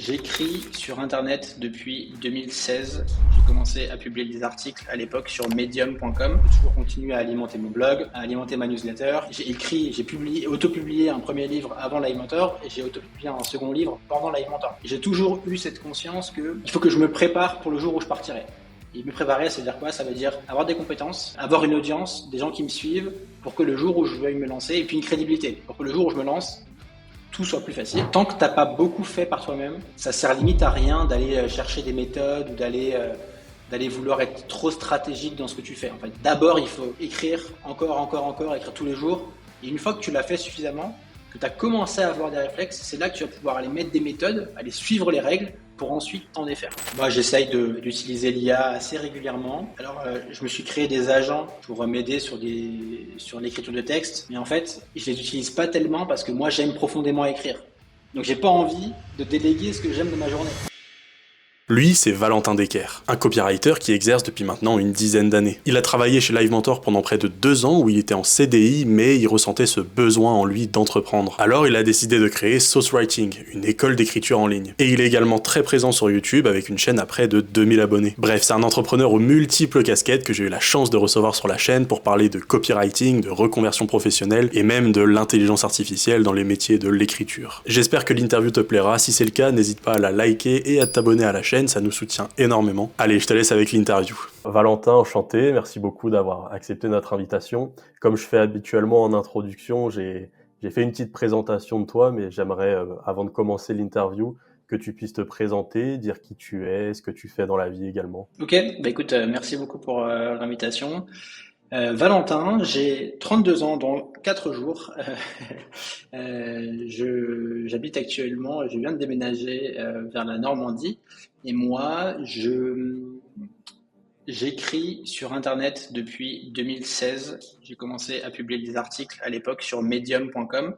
J'écris sur Internet depuis 2016. J'ai commencé à publier des articles à l'époque sur medium.com. J'ai toujours continué à alimenter mon blog, à alimenter ma newsletter. J'ai auto-publié un premier livre avant Live Mentor et j'ai auto-publié un second livre pendant Live Mentor. J'ai toujours eu cette conscience qu'il faut que je me prépare pour le jour où je partirai. Et me préparer, ça veut dire quoi? Ça veut dire avoir des compétences, avoir une audience, des gens qui me suivent pour que le jour où je veuille me lancer, et puis une crédibilité, pour que le jour où je me lance, tout soit plus facile. Tant que t'as pas beaucoup fait par toi-même, ça sert limite à rien d'aller chercher des méthodes ou d'aller vouloir être trop stratégique dans ce que tu fais. En fait, d'abord, il faut écrire encore, écrire tous les jours. Et une fois que tu l'as fait suffisamment, que tu as commencé à avoir des réflexes, c'est là que tu vas pouvoir aller mettre des méthodes, aller suivre les règles pour ensuite t'en défaire. Moi, j'essaye d'utiliser l'IA assez régulièrement. Alors, je me suis créé des agents pour m'aider sur l'écriture de texte, mais en fait, je les utilise pas tellement parce que moi, j'aime profondément écrire. Donc, j'ai pas envie de déléguer ce que j'aime de ma journée. Lui, c'est Valentin Decker, un copywriter qui exerce depuis maintenant une dizaine d'années. Il a travaillé chez Live Mentor pendant près de 2 ans où il était en CDI, mais il ressentait ce besoin en lui d'entreprendre. Alors il a décidé de créer Sauce Writing, une école d'écriture en ligne. Et il est également très présent sur YouTube avec une chaîne à près de 2000 abonnés. Bref, c'est un entrepreneur aux multiples casquettes que j'ai eu la chance de recevoir sur la chaîne pour parler de copywriting, de reconversion professionnelle et même de l'intelligence artificielle dans les métiers de l'écriture. J'espère que l'interview te plaira. Si c'est le cas, n'hésite pas à la liker et à t'abonner à la chaîne. Ça nous soutient énormément. Allez, je te laisse avec l'interview. Valentin, enchanté, merci beaucoup d'avoir accepté notre invitation. Comme je fais habituellement en introduction, j'ai fait une petite présentation de toi, mais j'aimerais, avant de commencer l'interview, que tu puisses te présenter, dire qui tu es, ce que tu fais dans la vie également. Ok, bah écoute, merci beaucoup pour l'invitation. Valentin, j'ai 32 ans dans 4 jours. J'habite actuellement, je viens de déménager vers la Normandie et moi, j'écris sur Internet depuis 2016. J'ai commencé à publier des articles à l'époque sur medium.com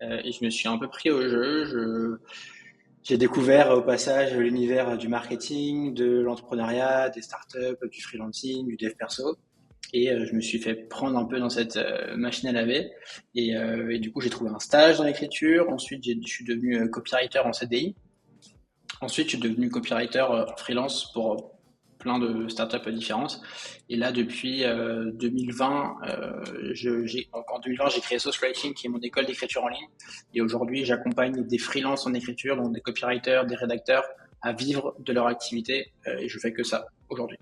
et je me suis un peu pris au jeu. J'ai découvert au passage l'univers du marketing, de l'entrepreneuriat, des startups, du freelancing, du dev perso. Et je me suis fait prendre un peu dans cette machine à laver. Et du coup, j'ai trouvé un stage dans l'écriture. Ensuite, je suis devenu copywriter en CDI. Ensuite, je suis devenu copywriter freelance pour plein de startups différentes. Et là, depuis 2020, en 2020, j'ai créé Sauce Writing, qui est mon école d'écriture en ligne. Et aujourd'hui, j'accompagne des freelances en écriture, donc des copywriters, des rédacteurs, à vivre de leur activité. Et je fais que ça aujourd'hui.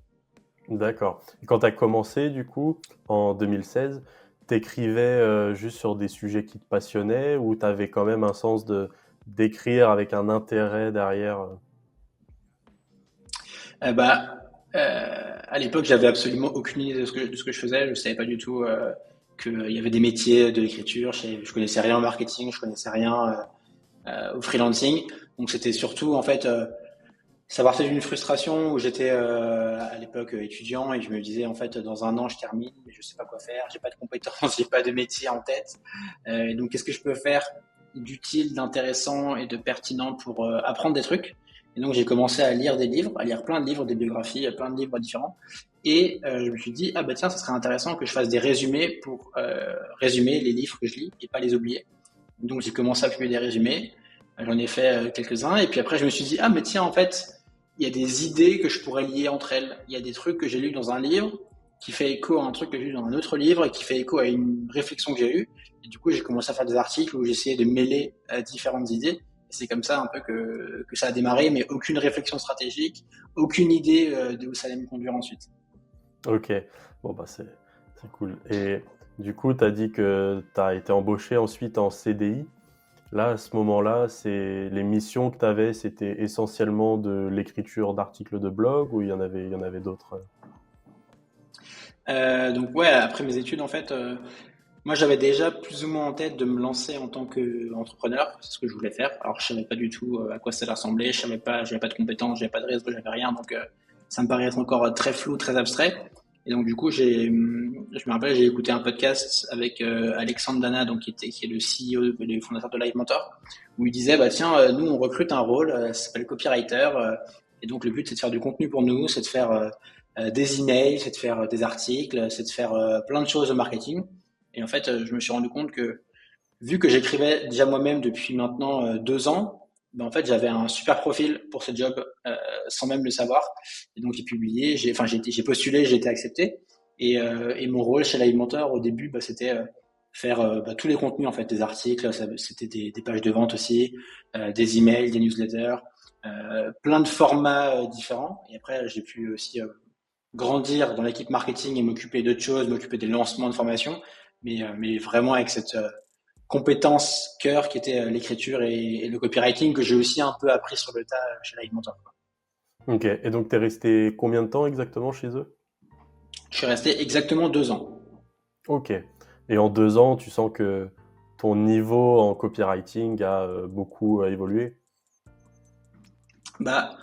D'accord. Et quand tu as commencé, du coup, en 2016, t'écrivais juste sur des sujets qui te passionnaient ou tu avais quand même un sens d'écrire avec un intérêt derrière À l'époque, j'avais absolument aucune idée de ce que je faisais. Je savais pas du tout qu'il y avait des métiers de l'écriture. Je connaissais rien au marketing, je connaissais rien au freelancing. Donc c'était surtout en fait ça partait d'une frustration où j'étais à l'époque étudiant et je me disais en fait dans un an je termine mais je sais pas quoi faire, j'ai pas de compétences, j'ai pas de métier en tête. Et donc qu'est-ce que je peux faire d'utile, d'intéressant et de pertinent pour apprendre des trucs. Et donc j'ai commencé à lire des livres, à lire plein de livres, des biographies, plein de livres différents. Et je me suis dit ah bah tiens ça serait intéressant que je fasse des résumés pour résumer les livres que je lis et pas les oublier. Donc j'ai commencé à publier des résumés. J'en ai fait quelques-uns et puis après je me suis dit ah mais tiens en fait il y a des idées que je pourrais lier entre elles. Il y a des trucs que j'ai lus dans un livre qui fait écho à un truc que j'ai lu dans un autre livre et qui fait écho à une réflexion que j'ai eue. Et du coup j'ai commencé à faire des articles où j'essayais de mêler différentes idées. Et c'est comme ça un peu que ça a démarré, mais aucune réflexion stratégique, aucune idée de où ça allait me conduire ensuite. Ok, bon bah c'est cool. Et du coup, tu as dit que tu as été embauché ensuite en CDI. Là, à ce moment-là, les missions que tu avais, c'était essentiellement de l'écriture d'articles de blog ou il y en avait d'autres? Donc ouais, après mes études en fait, moi j'avais déjà plus ou moins en tête de me lancer en tant qu'entrepreneur, c'est ce que je voulais faire. Alors je savais pas du tout à quoi ça ressemblait, j'avais pas de compétences, j'avais pas de réseau, j'avais rien, donc ça me paraissait encore très flou, très abstrait. Et donc du coup je me rappelle, j'ai écouté un podcast avec Alexandre Dana, donc qui est le CEO, le fondateur de Live Mentor, où il disait bah tiens, nous on recrute un rôle, ça s'appelle copywriter, et donc le but c'est de faire du contenu pour nous, c'est de faire des emails, c'est de faire des articles, c'est de faire plein de choses de marketing. Et en fait, je me suis rendu compte que vu que j'écrivais déjà moi-même depuis maintenant 2 ans, ben, en fait, j'avais un super profil pour ce job sans même le savoir. Et donc, j'ai publié, j'ai postulé, j'ai été accepté. Et mon rôle chez Live Mentor, au début, bah, c'était faire tous les contenus, en fait, des articles, c'était des pages de vente aussi, des emails, des newsletters, plein de formats différents. Et après, j'ai pu aussi grandir dans l'équipe marketing et m'occuper d'autres choses, m'occuper des lancements de formation, mais vraiment avec cette compétence cœur qui était l'écriture et le copywriting que j'ai aussi un peu appris sur le tas chez Live Mentor. Ok, et donc t'es resté combien de temps exactement chez eux? Je suis resté exactement 2 ans. Ok. Et en 2 ans, tu sens que ton niveau en copywriting a beaucoup évolué? Bah,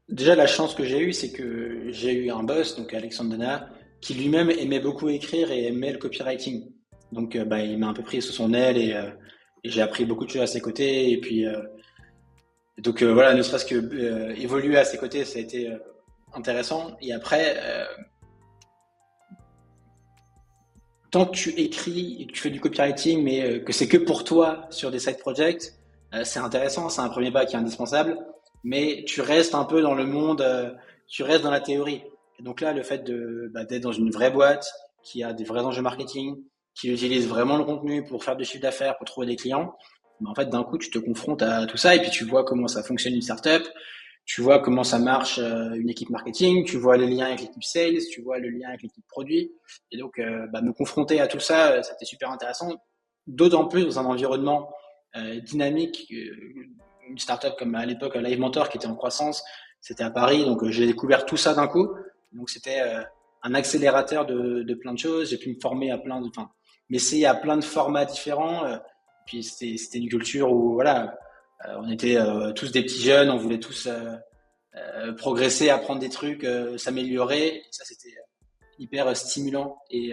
déjà, la chance que j'ai eue, c'est que j'ai eu un boss, donc Alexandre Dana, qui lui-même aimait beaucoup écrire et aimait le copywriting. Donc, bah, il m'a un peu pris sous son aile et j'ai appris beaucoup de choses à ses côtés. Et puis, donc voilà, ne serait-ce que évoluer à ses côtés, ça a été intéressant. Et après, tant que tu écris et que tu fais du copywriting, mais que c'est que pour toi sur des side projects, c'est intéressant, c'est un premier pas qui est indispensable, mais tu restes un peu dans le monde, tu restes dans la théorie. Et donc là, le fait d'être dans une vraie boîte qui a des vrais enjeux marketing, qui utilise vraiment le contenu pour faire du chiffre d'affaires, pour trouver des clients, ben en fait, d'un coup, tu te confrontes à tout ça et puis tu vois comment ça fonctionne une startup, tu vois comment ça marche une équipe marketing, tu vois le lien avec l'équipe sales, tu vois le lien avec l'équipe produit. Et donc, me confronter à tout ça, c'était super intéressant. D'autant plus dans un environnement dynamique, une startup comme à l'époque Live Mentor qui était en croissance, c'était à Paris, donc j'ai découvert tout ça d'un coup. Donc c'était un accélérateur de plein de choses. J'ai pu me former à enfin, m'essayer à plein de formats différents. Puis c'était une culture où voilà, on était tous des petits jeunes, on voulait tous progresser, apprendre des trucs, s'améliorer. Et ça, c'était hyper stimulant et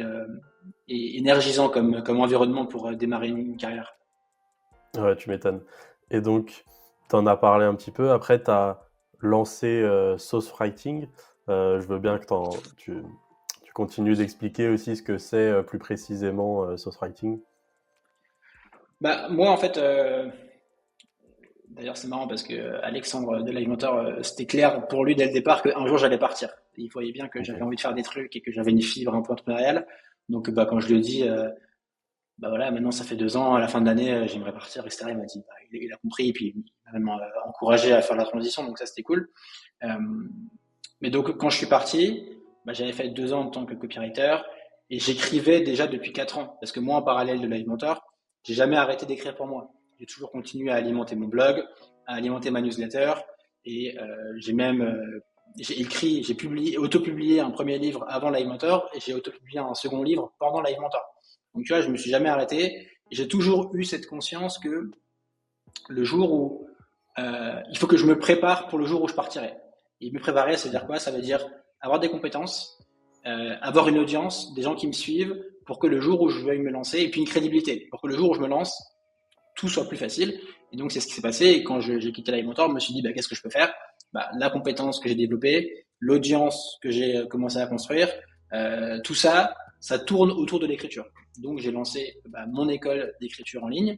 énergisant comme environnement pour démarrer une carrière. Ouais, tu m'étonnes. Et donc, t'en as parlé un petit peu. Après, t'as lancé Sauce Writing. Je veux bien que tu continues d'expliquer aussi ce que c'est plus précisément Sauce Writing. Bah, moi, en fait, d'ailleurs, c'est marrant parce que Alexandre de l'Alimenteur, c'était clair pour lui dès le départ qu'un jour j'allais partir. Il voyait bien que Ok. j'avais envie de faire des trucs et que j'avais une fibre un peu entrepreneuriale. Donc, bah, quand je lui ai dit, bah voilà, maintenant ça fait 2 ans, à la fin de l'année, j'aimerais partir, etc. Il m'a dit, bah, il a compris et puis il m'a même encouragé à faire la transition, donc ça c'était cool. Euh, mais donc quand je suis parti, bah, j'avais fait 2 ans en tant que copywriter et j'écrivais déjà depuis 4 ans. Parce que moi, en parallèle de Live Mentor, j'ai jamais arrêté d'écrire pour moi. J'ai toujours continué à alimenter mon blog, à alimenter ma newsletter et j'ai écrit, j'ai publié, auto-publié un premier livre avant Live Mentor et j'ai auto-publié un second livre pendant Live Mentor. Donc tu vois, je me suis jamais arrêté. Et j'ai toujours eu cette conscience que le jour où il faut que je me prépare pour le jour où je partirai. Et me préparer, ça veut dire quoi? Ça veut dire avoir des compétences, avoir une audience, des gens qui me suivent, pour que le jour où je veuille me lancer, et puis une crédibilité, pour que le jour où je me lance, tout soit plus facile. Et donc c'est ce qui s'est passé. Et quand j'ai quitté Live Mentor, je me suis dit, bah, qu'est-ce que je peux faire? Bah, la compétence que j'ai développée, l'audience que j'ai commencé à construire, tout ça, ça tourne autour de l'écriture. Donc j'ai lancé mon école d'écriture en ligne.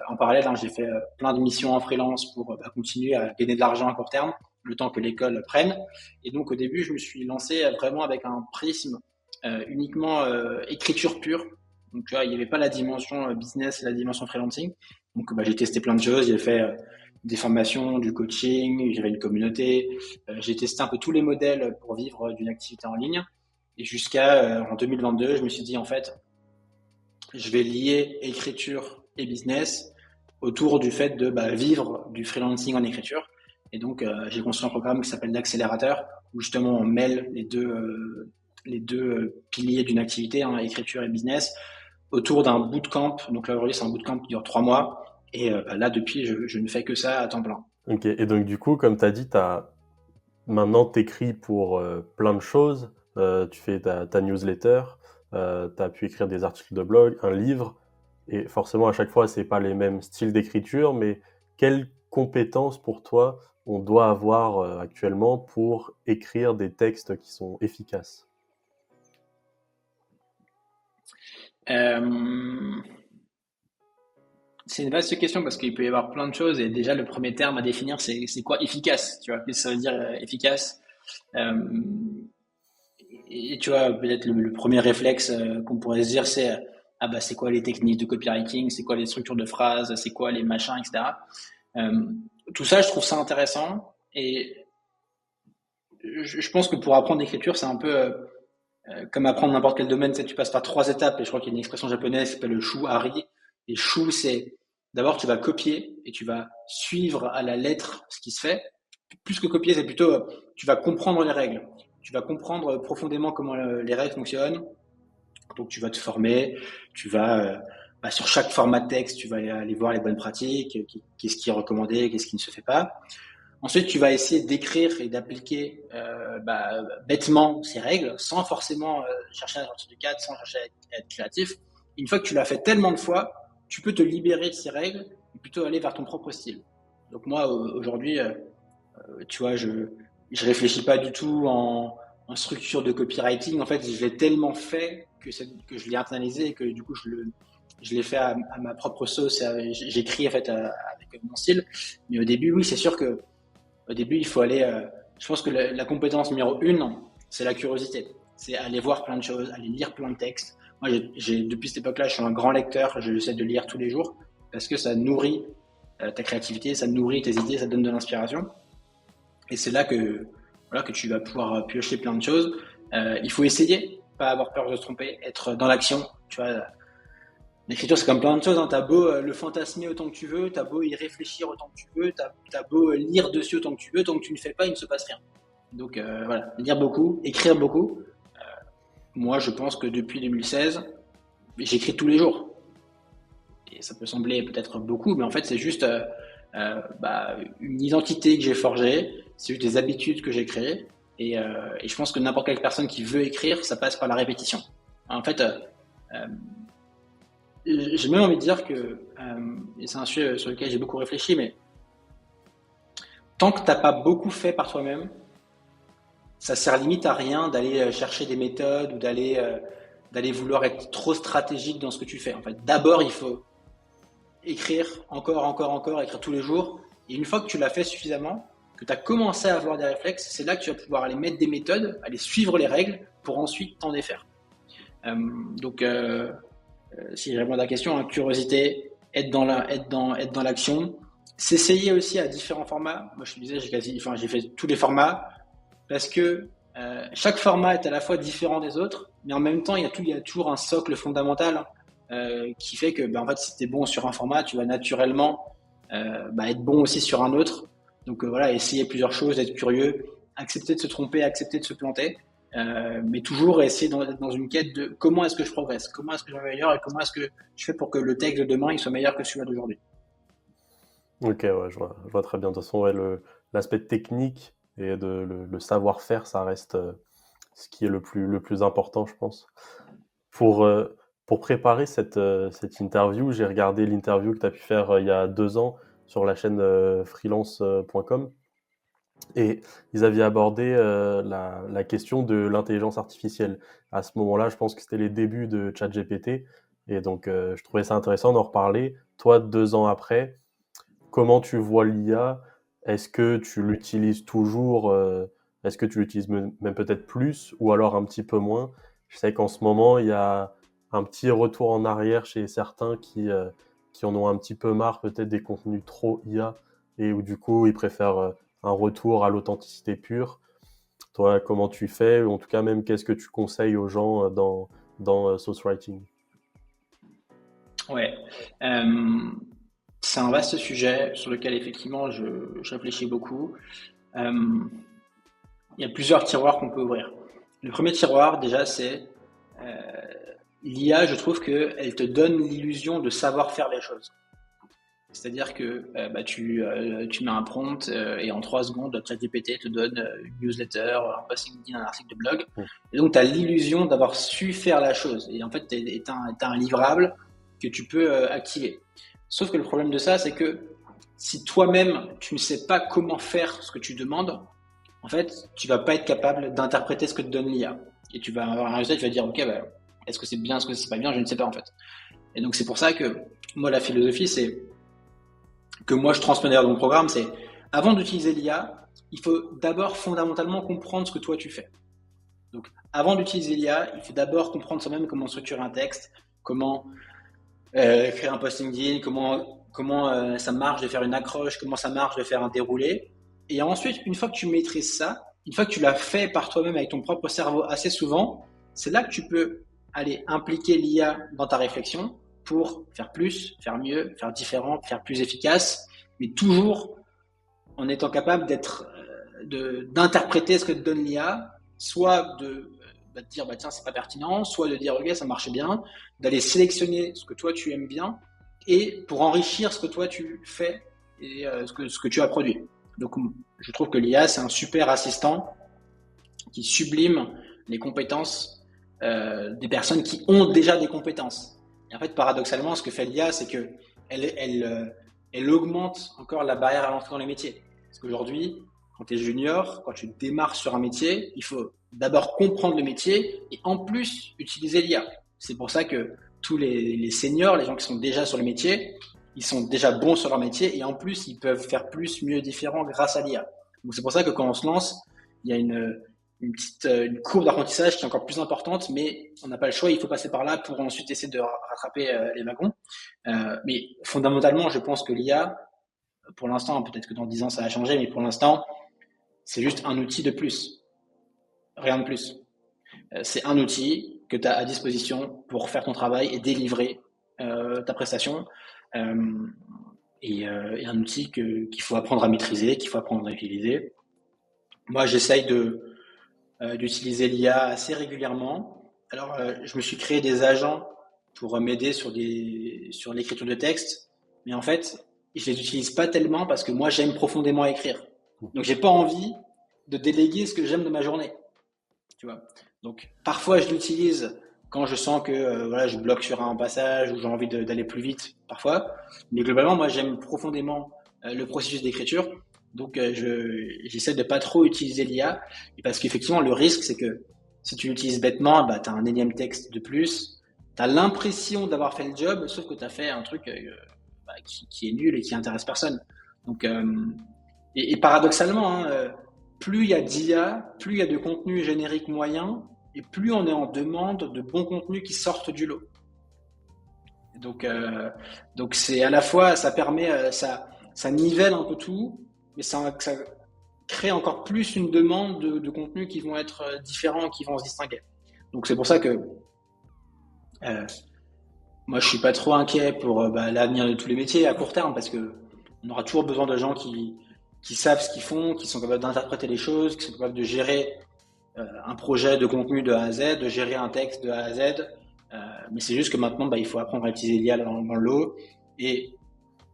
En parallèle, hein, j'ai fait plein de missions en freelance pour continuer à gagner de l'argent à court terme, le temps que l'école prenne. Et donc au début, je me suis lancé vraiment avec un prisme uniquement écriture pure. Donc tu vois, il n'y avait pas la dimension business et la dimension freelancing. Donc j'ai testé plein de choses, j'ai fait des formations, du coaching, j'avais une communauté, j'ai testé un peu tous les modèles pour vivre d'une activité en ligne. Et jusqu'à en 2022, je me suis dit en fait, je vais lier écriture et business autour du fait de vivre du freelancing en écriture. Et donc, j'ai construit un programme qui s'appelle l'accélérateur, où justement on mêle les deux piliers d'une activité, hein, écriture et business, autour d'un bootcamp. Donc là, aujourd'hui, c'est un bootcamp qui dure 3 mois. Et là, depuis, je ne fais que ça à temps plein. Ok. Et donc, du coup, comme tu as dit, maintenant, tu écris pour plein de choses. Tu fais ta newsletter, tu as pu écrire des articles de blog, un livre. Et forcément, à chaque fois, c'est pas les mêmes styles d'écriture, mais quelles compétences pour toi on doit avoir actuellement pour écrire des textes qui sont efficaces? Euh, C'est une vaste question parce qu'il peut y avoir plein de choses et déjà le premier terme à définir c'est quoi efficace, tu vois, qu'est-ce que ça veut dire efficace. Euh, et tu vois, peut-être le premier réflexe qu'on pourrait se dire, c'est ah bah c'est quoi les techniques de copywriting, c'est quoi les structures de phrases, c'est quoi les machins, etc. Euh, Tout ça, je trouve ça intéressant et je pense que pour apprendre l'écriture, c'est un peu comme apprendre n'importe quel domaine. Tu sais, tu passes par trois étapes et je crois qu'il y a une expression japonaise qui s'appelle le shu hari. Et shu, c'est d'abord tu vas copier et tu vas suivre à la lettre ce qui se fait. Plus que copier, c'est plutôt tu vas comprendre les règles. Tu vas comprendre profondément comment les règles fonctionnent. Donc tu vas te former, tu vas sur chaque format de texte, tu vas aller voir les bonnes pratiques, qu'est-ce qui est recommandé, qu'est-ce qui ne se fait pas. Ensuite, tu vas essayer d'écrire et d'appliquer bêtement ces règles, sans forcément chercher à sortir du cadre, sans chercher à être créatif. Une fois que tu l'as fait tellement de fois, tu peux te libérer de ces règles et plutôt aller vers ton propre style. Donc moi, aujourd'hui, tu vois, je réfléchis pas du tout en structure de copywriting. En fait, je l'ai tellement fait que je l'ai internalisé et que du coup, je l'ai fait à ma propre sauce. J'écris en fait avec mon style. Mais au début, oui, c'est sûr que au début, il faut aller. Je pense que la compétence numéro une, c'est la curiosité. C'est aller voir plein de choses, aller lire plein de textes. Moi, depuis cette époque-là, je suis un grand lecteur. J'essaie de lire tous les jours parce que ça nourrit ta créativité, ça nourrit tes idées, ça donne de l'inspiration. Et c'est là que voilà que tu vas pouvoir piocher plein de choses. Il faut essayer, pas avoir peur de se tromper, être dans l'action. Tu vois, l'écriture, c'est comme plein de choses. Hein. T'as beau le fantasmer autant que tu veux, t'as beau y réfléchir autant que tu veux, t'as beau lire dessus autant que tu veux, tant que tu ne fais pas, il ne se passe rien. Donc voilà, lire beaucoup, écrire beaucoup. Moi, je pense que depuis 2016, j'écris tous les jours. Et ça peut sembler peut-être beaucoup, mais en fait, c'est juste une identité que j'ai forgée, c'est juste des habitudes que j'ai créées. Et je pense que n'importe quelle personne qui veut écrire, ça passe par la répétition. En fait, j'ai même envie de dire que, et c'est un sujet sur lequel j'ai beaucoup réfléchi, mais tant que tu n'as pas beaucoup fait par toi-même, ça sert limite à rien d'aller chercher des méthodes ou d'aller vouloir être trop stratégique dans ce que tu fais. En fait, d'abord, il faut écrire encore, écrire tous les jours. Et une fois que tu l'as fait suffisamment, que tu as commencé à avoir des réflexes, c'est là que tu vas pouvoir aller mettre des méthodes, aller suivre les règles pour ensuite t'en défaire. Donc, si je réponds à la question, hein, curiosité, être dans l'action, s'essayer aussi à différents formats. Moi, je te disais, j'ai fait tous les formats parce que chaque format est à la fois différent des autres, mais en même temps, il y a toujours un socle fondamental qui fait que, en fait, si tu es bon sur un format, tu vas naturellement être bon aussi sur un autre. Donc voilà, essayer plusieurs choses, être curieux, accepter de se tromper, accepter de se planter. Mais toujours essayer d'être dans une quête de comment est-ce que je progresse, comment est-ce que je m'améliore et comment est-ce que je fais pour que le texte de demain il soit meilleur que celui d'aujourd'hui. Ok, ouais, je vois très bien. De toute façon, ouais, l'aspect technique et le savoir-faire, ça reste ce qui est le plus important, je pense. Pour, euh, pour préparer cette interview, j'ai regardé l'interview que tu as pu faire il y a 2 ans sur la chaîne freelance.com. Et ils avaient abordé la question de l'intelligence artificielle. À ce moment-là, je pense que c'était les débuts de ChatGPT. Et donc, je trouvais ça intéressant d'en reparler. Toi, 2 ans après, comment tu vois l'IA? Est-ce que tu l'utilises toujours? Est-ce que tu l'utilises même peut-être plus ou alors un petit peu moins? Je sais qu'en ce moment, il y a un petit retour en arrière chez certains qui en ont un petit peu marre peut-être des contenus trop IA et où du coup, ils préfèrent un retour à l'authenticité pure. Toi, comment tu fais? Ou en tout cas, même, qu'est-ce que tu conseilles aux gens dans Source Writing? Ouais. Euh, c'est un vaste sujet sur lequel effectivement je réfléchis beaucoup. Euh, il y a plusieurs tiroirs qu'on peut ouvrir. Le premier tiroir, déjà, c'est euh, l'IA. Je trouve qu'elle te donne l'illusion de savoir faire les choses. C'est-à-dire que tu mets un prompt et en 3 secondes, ChatGPT te donne une newsletter, un post LinkedIn, un article de blog. Et donc, tu as l'illusion d'avoir su faire la chose. Et en fait, tu as un livrable que tu peux activer. Sauf que le problème de ça, c'est que si toi-même, tu ne sais pas comment faire ce que tu demandes, en fait, tu vas pas être capable d'interpréter ce que te donne l'IA. Et tu vas avoir un résultat, tu vas dire, ok, est-ce que c'est bien, est-ce que c'est pas bien, je ne sais pas en fait. Et donc c'est pour ça que moi la philosophie c'est que moi je transmets d'ailleurs dans mon programme, c'est avant d'utiliser l'IA, il faut d'abord fondamentalement comprendre ce que toi tu fais. Donc avant d'utiliser l'IA, il faut d'abord comprendre soi-même comment structurer un texte, comment créer un post LinkedIn, comment ça marche de faire une accroche, comment ça marche de faire un déroulé. Et ensuite, une fois que tu maîtrises ça, une fois que tu l'as fait par toi-même avec ton propre cerveau assez souvent, c'est là que tu peux aller impliquer l'IA dans ta réflexion pour faire plus, faire mieux, faire différent, faire plus efficace, mais toujours en étant capable d'interpréter ce que te donne l'IA, soit de te dire bah tiens c'est pas pertinent, soit de dire ok ça marchait bien, d'aller sélectionner ce que toi tu aimes bien et pour enrichir ce que toi tu fais et ce que tu as produit. Donc je trouve que l'IA c'est un super assistant qui sublime les compétences des personnes qui ont déjà des compétences. Et en fait paradoxalement ce que fait l'IA c'est que elle augmente encore la barrière à l'entrée dans les métiers. Parce qu'aujourd'hui, quand tu es junior, quand tu démarres sur un métier, il faut d'abord comprendre le métier et en plus utiliser l'IA. C'est pour ça que tous les seniors, les gens qui sont déjà sur le métier, ils sont déjà bons sur leur métier et en plus, ils peuvent faire plus, mieux, différent grâce à l'IA. Donc c'est pour ça que quand on se lance, il y a une courbe d'apprentissage qui est encore plus importante, mais on n'a pas le choix, il faut passer par là pour ensuite essayer de rattraper les wagons. Mais fondamentalement, je pense que l'IA, pour l'instant, peut-être que dans 10 ans ça va changer, mais pour l'instant, c'est juste un outil de plus. Rien de plus. C'est un outil que tu as à disposition pour faire ton travail et délivrer ta prestation. Et un outil qu'il faut apprendre à maîtriser, qu'il faut apprendre à utiliser. Moi, j'essaye d'utiliser l'IA assez régulièrement. Alors, je me suis créé des agents pour m'aider sur l'écriture de texte, mais en fait, je les utilise pas tellement parce que moi, j'aime profondément écrire. Donc, j'ai pas envie de déléguer ce que j'aime de ma journée. Tu vois. Donc, parfois, je l'utilise quand je sens que voilà, je bloque sur un passage ou j'ai envie d'aller plus vite, parfois. Mais globalement, moi, j'aime profondément le processus d'écriture. Donc, j'essaie de pas trop utiliser l'IA parce qu'effectivement, le risque, c'est que si tu l'utilises bêtement, bah, tu as un énième texte de plus. Tu as l'impression d'avoir fait le job, sauf que tu as fait un truc qui est nul et qui intéresse personne. Donc, et paradoxalement, hein, plus il y a d'IA, plus il y a de contenu générique moyen, et plus on est en demande de bons contenus qui sortent du lot. Donc c'est à la fois, ça permet, ça nivelle un peu tout, mais ça crée encore plus une demande de contenus qui vont être différents, qui vont se distinguer. Donc c'est pour ça que moi je suis pas trop inquiet pour l'avenir de tous les métiers à court terme, parce que on aura toujours besoin de gens qui savent ce qu'ils font, qui sont capables d'interpréter les choses, qui sont capables de gérer un projet de contenu de A à Z, de gérer un texte de A à Z. Mais c'est juste que maintenant, il faut apprendre à utiliser l'IA dans le lot et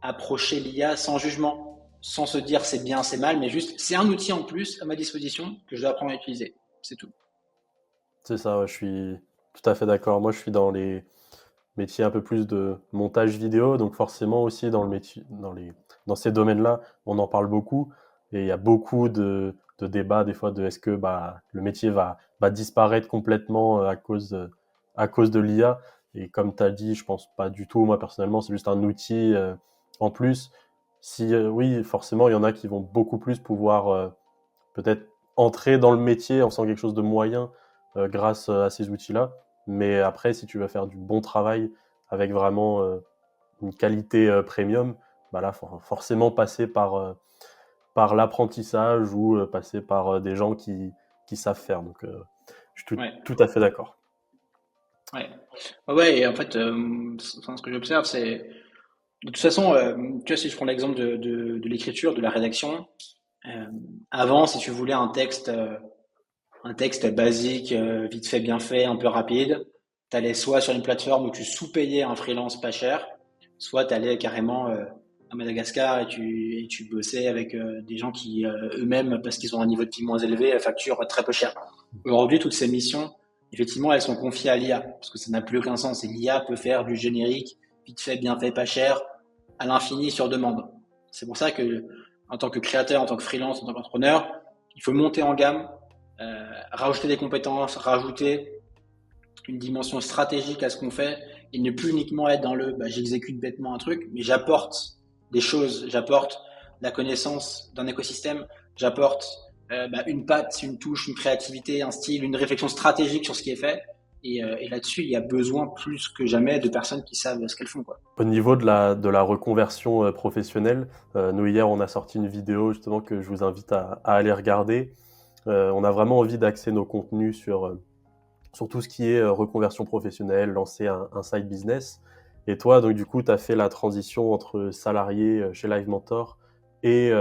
approcher l'IA sans jugement, sans se dire c'est bien, c'est mal, mais juste c'est un outil en plus à ma disposition que je dois apprendre à utiliser. C'est tout. C'est ça, ouais, je suis tout à fait d'accord. Moi, je suis dans les métiers un peu plus de montage vidéo, donc forcément aussi dans le métier, dans ces domaines-là, on en parle beaucoup et il y a beaucoup de débats des fois de est-ce que le métier va disparaître complètement à cause de l'IA. Et comme tu as dit, je pense pas du tout. Moi personnellement, c'est juste un outil en plus. Si oui, forcément, il y en a qui vont beaucoup plus pouvoir peut-être entrer dans le métier en faisant quelque chose de moyen grâce à ces outils-là. Mais après, si tu veux faire du bon travail avec vraiment une qualité premium, là, faut forcément passer par l'apprentissage ou passer par des gens qui savent faire. Donc, je suis tout à fait d'accord. Ouais, et en fait, ce que j'observe, c'est de toute façon, tu vois, si je prends l'exemple de l'écriture, de la rédaction, avant, si tu voulais un texte basique, vite fait, bien fait, un peu rapide, tu allais soit sur une plateforme où tu sous-payais un freelance pas cher, soit tu allais carrément à Madagascar et tu bossais avec des gens qui eux-mêmes, parce qu'ils ont un niveau de vie moins élevé, facturent très peu cher. Aujourd'hui, toutes ces missions, effectivement, elles sont confiées à l'IA, parce que ça n'a plus aucun sens. Et l'IA peut faire du générique, vite fait, bien fait, pas cher, à l'infini sur demande. C'est pour ça que, en tant que créateur, en tant que freelance, en tant qu'entrepreneur, il faut monter en gamme, rajouter des compétences, rajouter une dimension stratégique à ce qu'on fait, et ne plus uniquement être dans j'exécute bêtement un truc, mais j'apporte des choses, j'apporte la connaissance d'un écosystème, j'apporte une patte, une touche, une créativité, un style, une réflexion stratégique sur ce qui est fait. Et là-dessus, il y a besoin plus que jamais de personnes qui savent ce qu'elles font, quoi. Au niveau de la reconversion professionnelle, nous hier on a sorti une vidéo justement que je vous invite à aller regarder. On a vraiment envie d'axer nos contenus sur tout ce qui est reconversion professionnelle, lancer un side business. Et toi, donc du coup, tu as fait la transition entre salarié chez Live Mentor et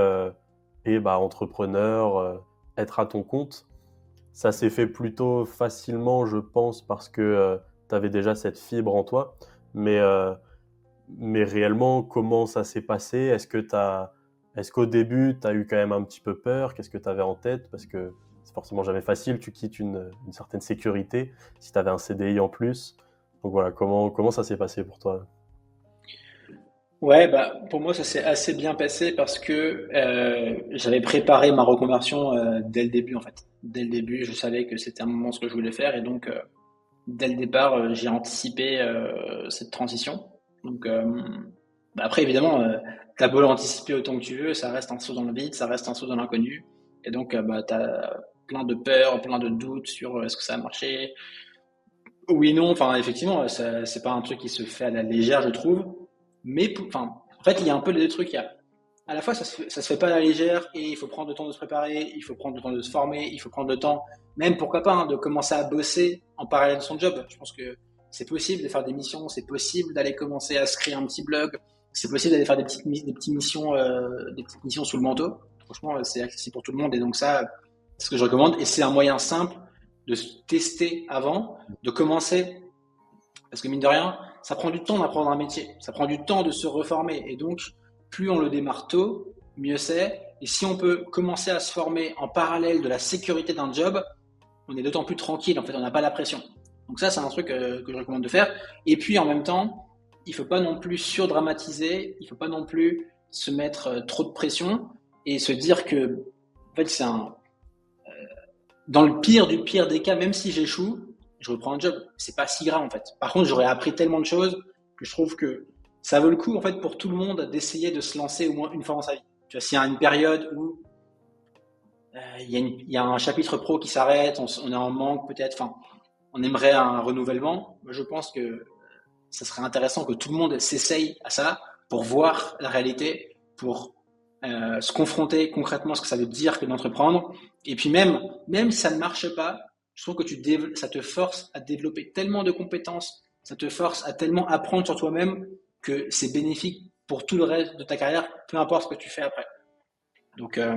entrepreneur, être à ton compte. Ça s'est fait plutôt facilement, je pense, parce que tu avais déjà cette fibre en toi. Mais, euh, mais réellement, comment ça s'est passé? Est-ce qu'au début, tu as eu quand même un petit peu peur? Qu'est-ce que tu avais en tête? Parce que c'est forcément jamais facile, tu quittes une certaine sécurité, si tu avais un CDI en plus. Donc voilà, comment ça s'est passé pour toi? Ouais, pour moi, ça s'est assez bien passé parce que j'avais préparé ma reconversion dès le début, en fait. Dès le début, je savais que c'était un moment ce que je voulais faire et donc dès le départ, j'ai anticipé cette transition. Donc après, évidemment, t'as beau l'anticiper autant que tu veux, ça reste un saut dans le vide, ça reste un saut dans l'inconnu. Et donc, t'as plein de peurs, plein de doutes sur est-ce que ça a marché. Oui, non, enfin, effectivement, c'est pas un truc qui se fait à la légère, je trouve. Mais, enfin, en fait, il y a un peu les deux trucs. Il y a, à la fois, ça se fait pas à la légère et il faut prendre le temps de se préparer, il faut prendre le temps de se former, il faut prendre le temps, même pourquoi pas, hein, de commencer à bosser en parallèle de son job. Je pense que c'est possible de faire des missions, c'est possible d'aller commencer à se créer un petit blog, c'est possible d'aller faire des petites missions sous le manteau. Franchement, c'est accessible pour tout le monde et donc ça, c'est ce que je recommande. Et c'est un moyen simple de se tester avant, de commencer parce que mine de rien, ça prend du temps d'apprendre un métier, ça prend du temps de se reformer. Et donc, plus on le démarre tôt, mieux c'est. Et si on peut commencer à se former en parallèle de la sécurité d'un job, on est d'autant plus tranquille. En fait, on n'a pas la pression. Donc ça, c'est un truc que je recommande de faire. Et puis en même temps, il ne faut pas non plus surdramatiser, il ne faut pas non plus se mettre trop de pression et se dire que, en fait, dans le pire du pire des cas, même si j'échoue, je reprends un job. C'est pas si grave en fait. Par contre, j'aurais appris tellement de choses que je trouve que ça vaut le coup en fait pour tout le monde d'essayer de se lancer au moins une fois dans sa vie. Tu vois, s'il y a une période où il y a un chapitre pro qui s'arrête, on est en manque peut-être, enfin, on aimerait un renouvellement. Moi, je pense que ça serait intéressant que tout le monde s'essaye à ça pour voir la réalité, pour se confronter concrètement à ce que ça veut dire que d'entreprendre. Et puis même si ça ne marche pas, je trouve que ça te force à développer tellement de compétences, ça te force à tellement apprendre sur toi-même que c'est bénéfique pour tout le reste de ta carrière, peu importe ce que tu fais après. Donc, euh,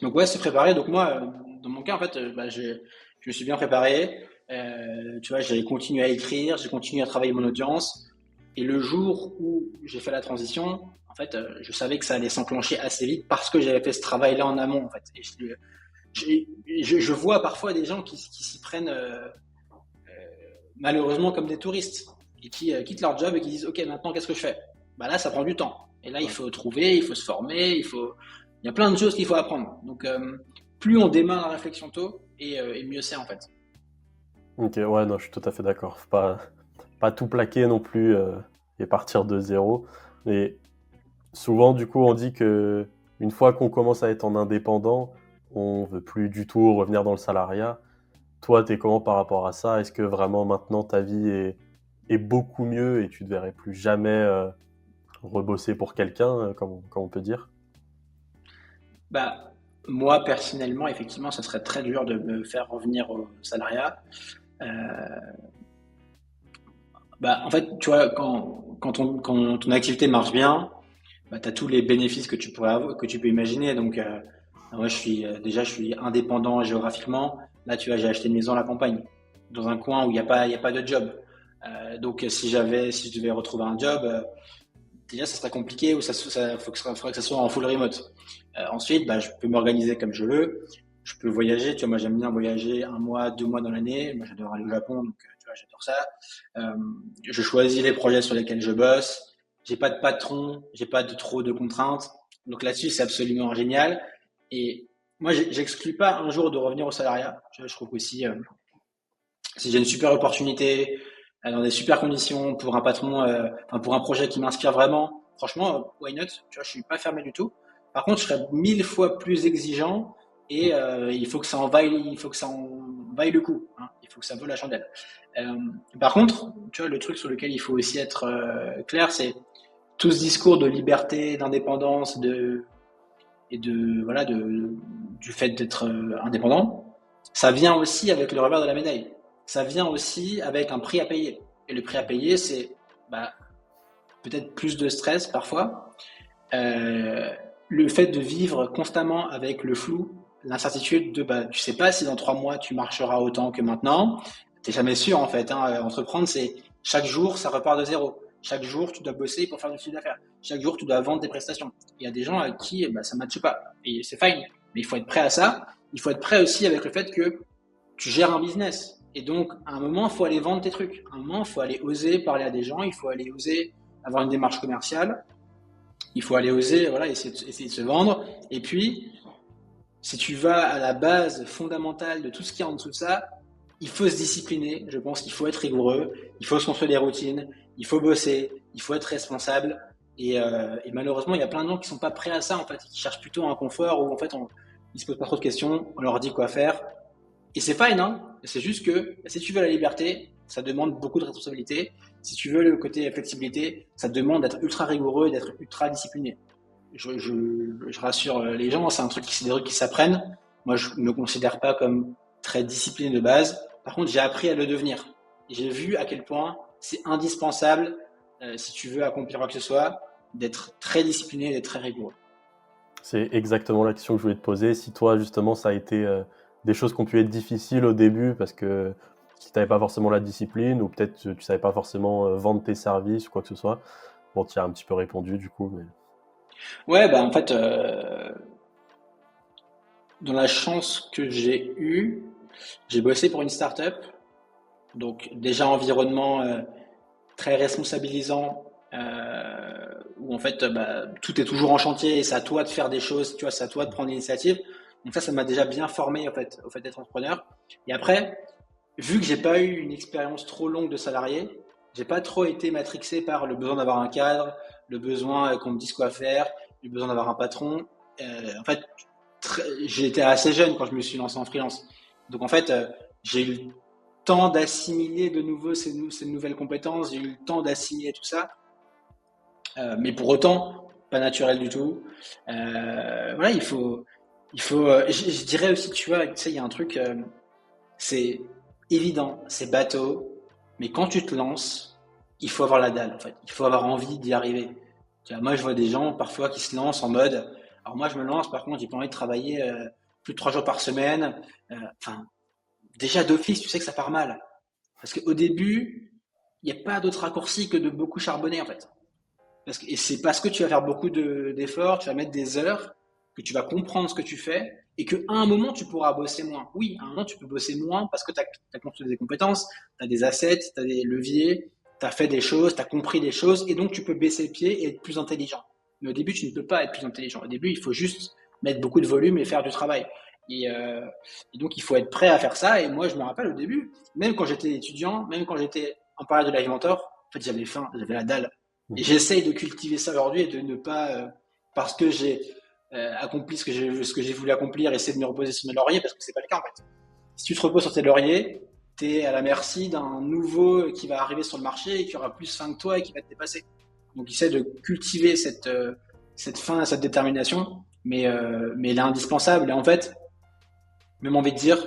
donc ouais, c'est préparé. Donc moi, dans mon cas, en fait, je me suis bien préparé. Tu vois, j'ai continué à écrire, j'ai continué à travailler mon audience. Et le jour où j'ai fait la transition, en fait, je savais que ça allait s'enclencher assez vite parce que j'avais fait ce travail-là en amont, en fait. Et je vois parfois des gens qui s'y prennent malheureusement comme des touristes et qui quittent leur job et qui disent OK, maintenant qu'est-ce que je fais? Bah là, ça prend du temps. Et là, il faut trouver, il faut se former, il y a plein de choses qu'il faut apprendre. Donc, plus on démarre la réflexion tôt et mieux c'est en fait. Ok, ouais, non, je suis tout à fait d'accord. Faut pas tout plaquer non plus et partir de zéro. Mais souvent, du coup, on dit que une fois qu'on commence à être en indépendant, on veut plus du tout revenir dans le salariat. Toi, t'es comment par rapport à ça? Est-ce que vraiment maintenant ta vie est beaucoup mieux et tu ne devrais plus jamais rebosser pour quelqu'un, comme on peut dire? Bah, moi, personnellement, effectivement, ça serait très dur de me faire revenir au salariat. Euh, en fait, tu vois, quand ton activité marche bien, tu as tous les bénéfices que tu pourrais avoir, que tu peux imaginer. Donc, moi, je suis indépendant géographiquement. Là, tu vois, j'ai acheté une maison à la campagne, dans un coin où il y a pas de job. Donc, si je devais retrouver un job, déjà, ça serait compliqué ou faudrait que ça soit en full remote. Ensuite, je peux m'organiser comme je veux. Je peux voyager. Tu vois, moi, j'aime bien voyager un mois, 2 mois dans l'année. Moi, j'adore aller au Japon, donc tu vois, j'adore ça. Euh, je choisis les projets sur lesquels je bosse. J'ai pas de patron, j'ai pas de trop de contraintes. Donc là-dessus, c'est absolument génial. Et moi, j'exclus pas un jour de revenir au salariat. Je trouve qu'aussi, si j'ai une super opportunité, dans des super conditions pour un patron, pour un projet qui m'inspire vraiment, franchement, why not? Tu vois, je suis pas fermé du tout. Par contre, je serais 1000 fois plus exigeant et il faut que ça en vaille le coup, hein. Il faut que ça vaut la chandelle. Euh, Par contre, tu vois, le truc sur lequel il faut aussi être clair, c'est tout ce discours de liberté, d'indépendance, et de voilà du fait d'être indépendant, ça vient aussi avec le revers de la médaille. Ça vient aussi avec un prix à payer. Et le prix à payer, c'est bah, peut-être plus de stress parfois, euh, le fait de vivre constamment avec le flou, l'incertitude de tu sais pas si dans 3 mois tu marcheras autant que maintenant. T'es jamais sûr en fait, hein. Entreprendre, c'est chaque jour ça repart de zéro. Chaque jour tu dois bosser pour faire du chiffre d'affaires. Chaque jour tu dois vendre des prestations. Il y a des gens à qui ça ne matche pas et c'est fine. Mais il faut être prêt à ça. Il faut être prêt aussi avec le fait que tu gères un business. Et donc, à un moment, il faut aller vendre tes trucs. À un moment, il faut aller oser parler à des gens. Il faut aller oser avoir une démarche commerciale. Il faut aller oser, voilà, essayer de se vendre. Et puis, si tu vas à la base fondamentale de tout ce qui est en dessous de ça, il faut se discipliner. Je pense qu'il faut être rigoureux. Il faut se construire des routines. Il faut bosser. Il faut être responsable. Et malheureusement, il y a plein de gens qui sont pas prêts à ça, en fait, qui cherchent plutôt un confort où, en fait, ils se posent pas trop de questions. On leur dit quoi faire. Et c'est fine, hein. C'est juste que si tu veux la liberté, ça demande beaucoup de responsabilité. Si tu veux le côté flexibilité, ça demande d'être ultra rigoureux et d'être ultra discipliné. Je rassure les gens, c'est des trucs qui s'apprennent. Moi, je me considère pas comme très discipliné de base. Par contre, j'ai appris à le devenir. J'ai vu à quel point c'est indispensable, si tu veux accomplir quoi que ce soit, d'être très discipliné et d'être très rigoureux. C'est exactement la question que je voulais te poser. Si toi, justement, ça a été des choses qui ont pu être difficiles au début parce que tu n'avais pas forcément la discipline ou peut-être tu ne savais pas forcément vendre tes services ou quoi que ce soit. Bon, tu as un petit peu répondu du coup. Mais... Ouais, en fait, dans la chance que j'ai eue, j'ai bossé pour une start-up, donc déjà environnement très responsabilisant, où en fait tout est toujours en chantier et c'est à toi de faire des choses, tu vois, c'est à toi de prendre l'initiative. Donc ça m'a déjà bien formé en fait, au fait d'être entrepreneur. Et après, vu que j'ai pas eu une expérience trop longue de salarié, j'ai pas trop été matrixé par le besoin d'avoir un cadre, le besoin qu'on me dise quoi faire, le besoin d'avoir un patron. En fait, j'ai été assez jeune quand je me suis lancé en freelance. Donc en fait, j'ai eu le temps d'assimiler de nouveau ces nouvelles compétences, j'ai eu le temps d'assimiler tout ça, mais pour autant, pas naturel du tout. Voilà, je dirais aussi, tu vois, tu sais, il y a un truc, c'est évident, c'est bateau, mais quand tu te lances, il faut avoir la dalle, en fait. Il faut avoir envie d'y arriver. Tu vois, moi, je vois des gens parfois qui se lancent en mode. Alors moi, je me lance, par contre, j'ai pas envie de travailler plus de 3 jours par semaine. Enfin, déjà d'office, tu sais que ça part mal. Parce qu'au début, il n'y a pas d'autre raccourci que de beaucoup charbonner, en fait. Et c'est parce que tu vas faire beaucoup d'efforts, tu vas mettre des heures, que tu vas comprendre ce que tu fais, et qu'à un moment, tu pourras bosser moins. Oui, à un moment, tu peux bosser moins parce que tu as construit des compétences, tu as des assets, tu as des leviers, tu as fait des choses, tu as compris des choses, et donc tu peux baisser le pied et être plus intelligent. Mais au début, tu ne peux pas être plus intelligent. Au début, il faut juste mettre beaucoup de volume et faire du travail. Et donc, il faut être prêt à faire ça. Et moi, je me rappelle au début, même quand j'étais étudiant, même quand j'étais en période de Live Mentor, en fait, j'avais faim, j'avais la dalle. Et j'essaye de cultiver ça aujourd'hui et de ne pas, parce que j'ai accompli ce que j'ai voulu accomplir, essayer de me reposer sur mes lauriers, parce que c'est pas le cas en fait. Si tu te reposes sur tes lauriers, tu es à la merci d'un nouveau qui va arriver sur le marché et qui aura plus faim que toi et qui va te dépasser. Donc essaie de cultiver cette faim, cette détermination, mais elle est indispensable. Et en fait, même envie de dire,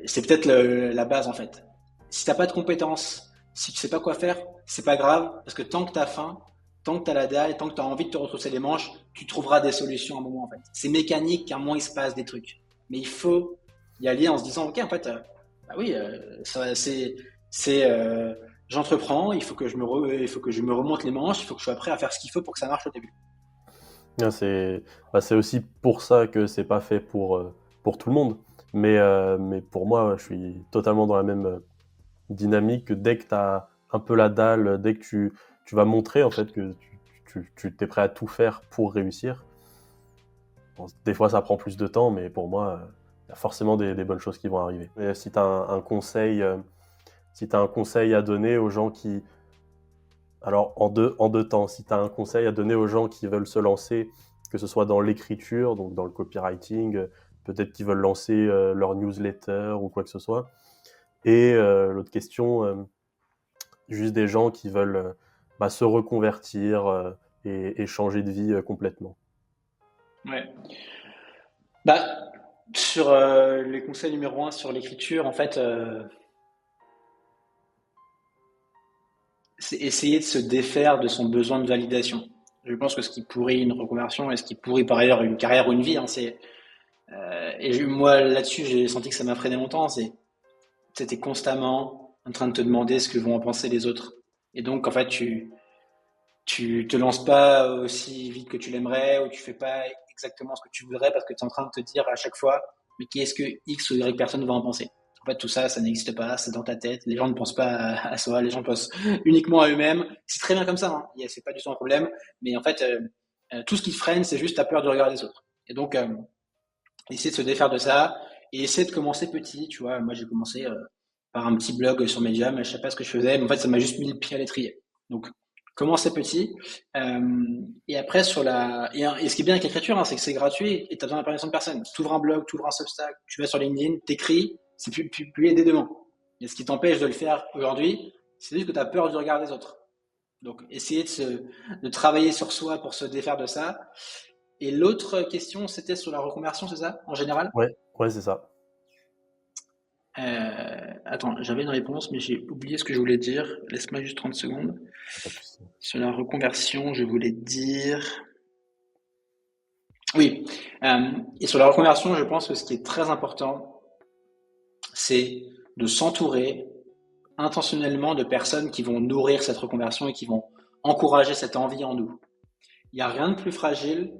c'est peut-être la base en fait. Si t'as pas de compétences, si tu sais pas quoi faire, c'est pas grave, parce que tant que t'as faim, tant que t'as la dalle, tant que t'as envie de te retrousser les manches, tu trouveras des solutions à un moment en fait. C'est mécanique qu'à un moment il se passe des trucs. Mais il faut y aller en se disant, ok, en fait, bah oui, ça, c'est, j'entreprends, il faut que je me remonte les manches, il faut que je sois prêt à faire ce qu'il faut pour que ça marche au début. Ah, c'est aussi pour ça que c'est pas fait pour tout le monde. Mais pour moi, je suis totalement dans la même dynamique que dès que tu as un peu la dalle, dès que tu vas montrer en fait que tu t'es prêt à tout faire pour réussir. Bon, des fois, ça prend plus de temps, mais pour moi, il y a forcément des bonnes choses qui vont arriver. Et si tu as un conseil si tu as un conseil à donner aux gens qui... Alors, en deux temps, si tu as un conseil à donner aux gens qui veulent se lancer, que ce soit dans l'écriture, donc dans le copywriting, peut-être qu'ils veulent lancer leur newsletter ou quoi que ce soit. Et l'autre question, juste des gens qui veulent se reconvertir et changer de vie complètement. Ouais. Bah, sur les conseils numéro un sur l'écriture, en fait, c'est essayer de se défaire de son besoin de validation. Je pense que ce qui pourrit une reconversion et ce qui pourrit par ailleurs une carrière ou une vie, hein, moi là-dessus j'ai senti que ça m'a freiné longtemps. C'était constamment en train de te demander ce que vont en penser les autres. Et donc en fait tu te lances pas aussi vite que tu l'aimerais ou tu fais pas exactement ce que tu voudrais parce que tu es en train de te dire à chaque fois mais qu'est-ce que X ou Y personne va en penser. En fait, tout ça, ça n'existe pas, c'est dans ta tête. Les gens ne pensent pas à soi, les gens pensent uniquement à eux-mêmes. C'est très bien comme ça, hein. C'est pas du tout un problème. Mais en fait, tout ce qui te freine, c'est juste ta peur du regard des autres. Et donc, essayer de se défaire de ça et essayer de commencer petit. Tu vois, moi, j'ai commencé par un petit blog sur Medium. Je sais pas ce que je faisais, mais en fait, ça m'a juste mis le pied à l'étrier. Donc, commencer petit. Et après, et ce qui est bien avec l'écriture, hein, c'est que c'est gratuit et tu as besoin de la permission de personne. Tu ouvres un blog, tu ouvres un Substack, tu vas sur LinkedIn, t'écris, c'est publié dès demain. Et ce qui t'empêche de le faire aujourd'hui, c'est juste que tu as peur du regard des autres. Donc, essayer de travailler sur soi pour se défaire de ça. Et l'autre question, c'était sur la reconversion, c'est ça, en général? Ouais, c'est ça. Attends, j'avais une réponse, mais j'ai oublié ce que je voulais dire. Laisse-moi juste 30 secondes. Pas de souci. Sur la reconversion, je voulais dire... Oui. Et sur la reconversion, je pense que ce qui est très important, c'est de s'entourer intentionnellement de personnes qui vont nourrir cette reconversion et qui vont encourager cette envie en nous. Il n'y a rien de plus fragile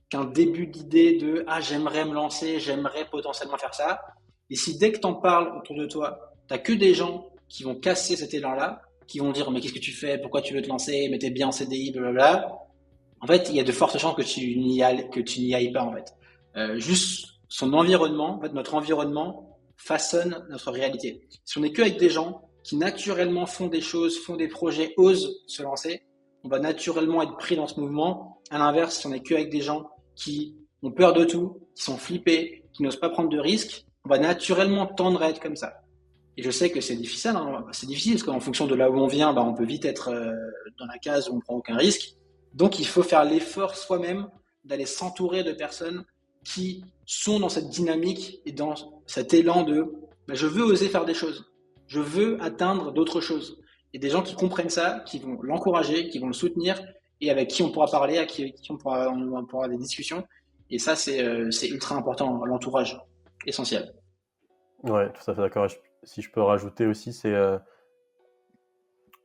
qu'un début d'idée de ah j'aimerais me lancer, j'aimerais potentiellement faire ça. Et si dès que t'en parles autour de toi, t'as que des gens qui vont casser cet élan-là, qui vont dire mais qu'est-ce que tu fais, pourquoi tu veux te lancer, mais t'es bien en CDI, blablabla. En fait, il y a de fortes chances que tu n'y ailles pas en fait. Juste son environnement, en fait, notre environnement façonne notre réalité. Si on n'est que avec des gens qui naturellement font des choses, font des projets, osent se lancer, on va naturellement être pris dans ce mouvement. À l'inverse, si on n'est que avec des gens qui ont peur de tout, qui sont flippés, qui n'osent pas prendre de risques, on va naturellement tendre à être comme ça. Et je sais que c'est difficile, hein. C'est difficile parce qu'en fonction de là où on vient, on peut vite être dans la case où on prend aucun risque. Donc il faut faire l'effort soi-même d'aller s'entourer de personnes qui sont dans cette dynamique et dans cet élan de je veux oser faire des choses, je veux atteindre d'autres choses. Et des gens qui comprennent ça, qui vont l'encourager, qui vont le soutenir et avec qui on pourra parler, avec qui on pourra avoir des discussions. Et ça, c'est ultra important, l'entourage, essentiel. Ouais, tout à fait d'accord. Si je peux rajouter aussi, c'est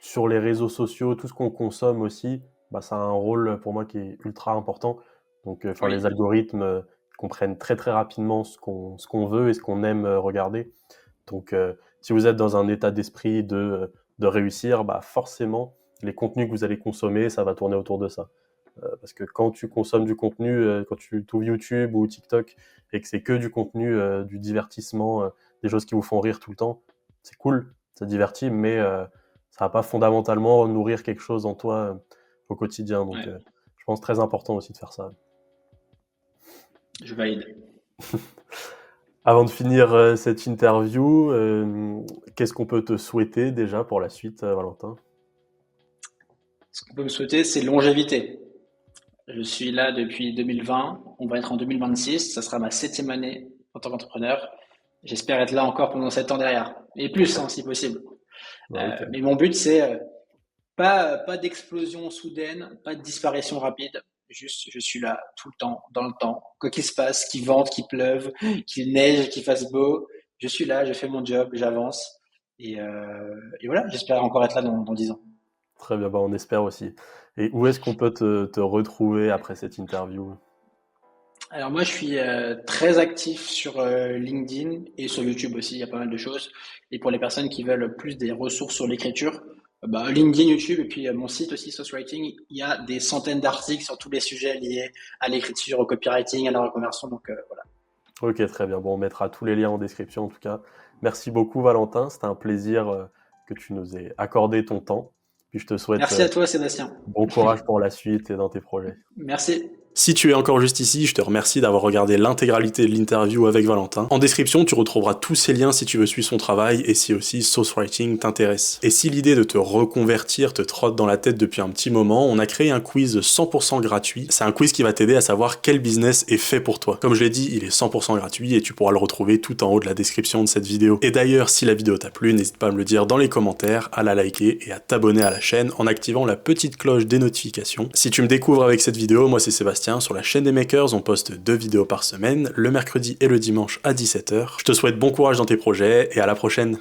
sur les réseaux sociaux, tout ce qu'on consomme aussi, ça a un rôle pour moi qui est ultra important. Donc, les Oui, algorithmes comprennent très très rapidement ce qu'on veut et ce qu'on aime regarder. Donc, si vous êtes dans un état d'esprit de réussir, forcément, les contenus que vous allez consommer, ça va tourner autour de ça. Parce que quand tu consommes du contenu, quand tu ouvres YouTube ou TikTok et que c'est que du contenu, du divertissement, des choses qui vous font rire tout le temps, c'est cool, ça divertit, mais ça va pas fondamentalement nourrir quelque chose en toi au quotidien. Donc, ouais, je pense très important aussi de faire ça. je valide. Avant de finir cette interview, qu'est-ce qu'on peut te souhaiter déjà pour la suite, Valentin? Ce qu'on peut me souhaiter, c'est longévité. Je suis là depuis 2020, on va être en 2026, ça sera ma 7e année en tant qu'entrepreneur. J'espère être là encore pendant 7 ans derrière, et plus hein, si possible. Ok. Mais mon but, c'est pas d'explosion soudaine, pas de disparition rapide. Juste, je suis là tout le temps, dans le temps. Quoi qu'il se passe, qu'il vente, qu'il pleuve, qu'il neige, qu'il fasse beau, je suis là, je fais mon job, j'avance. Et voilà, j'espère encore être là dans 10 ans. Très bien, on espère aussi. Et où est-ce qu'on peut te retrouver après cette interview? Alors moi, je suis très actif sur LinkedIn et sur YouTube aussi. Il y a pas mal de choses. Et pour les personnes qui veulent plus des ressources sur l'écriture, LinkedIn, YouTube et puis mon site aussi, Sociwriting, il y a des centaines d'articles sur tous les sujets liés à l'écriture, au copywriting, à la reconversion. Donc voilà. Ok, très bien. On mettra tous les liens en description en tout cas. Merci beaucoup, Valentin. C'était un plaisir que tu nous aies accordé ton temps. Puis je te souhaite Merci à toi, Sébastien. bon courage pour la suite et dans tes projets. Merci. Si tu es encore juste ici, je te remercie d'avoir regardé l'intégralité de l'interview avec Valentin. En description, tu retrouveras tous ces liens si tu veux suivre son travail et si aussi Sauce Writing t'intéresse. Et si l'idée de te reconvertir te trotte dans la tête depuis un petit moment, on a créé un quiz 100% gratuit. C'est un quiz qui va t'aider à savoir quel business est fait pour toi. Comme je l'ai dit, il est 100% gratuit et tu pourras le retrouver tout en haut de la description de cette vidéo. Et d'ailleurs, si la vidéo t'a plu, n'hésite pas à me le dire dans les commentaires, à la liker et à t'abonner à la chaîne en activant la petite cloche des notifications. Si tu me découvres avec cette vidéo, moi c'est Sébastien. Sur la chaîne des Makers, on poste 2 vidéos par semaine, le mercredi et le dimanche à 17h. Je te souhaite bon courage dans tes projets et à la prochaine.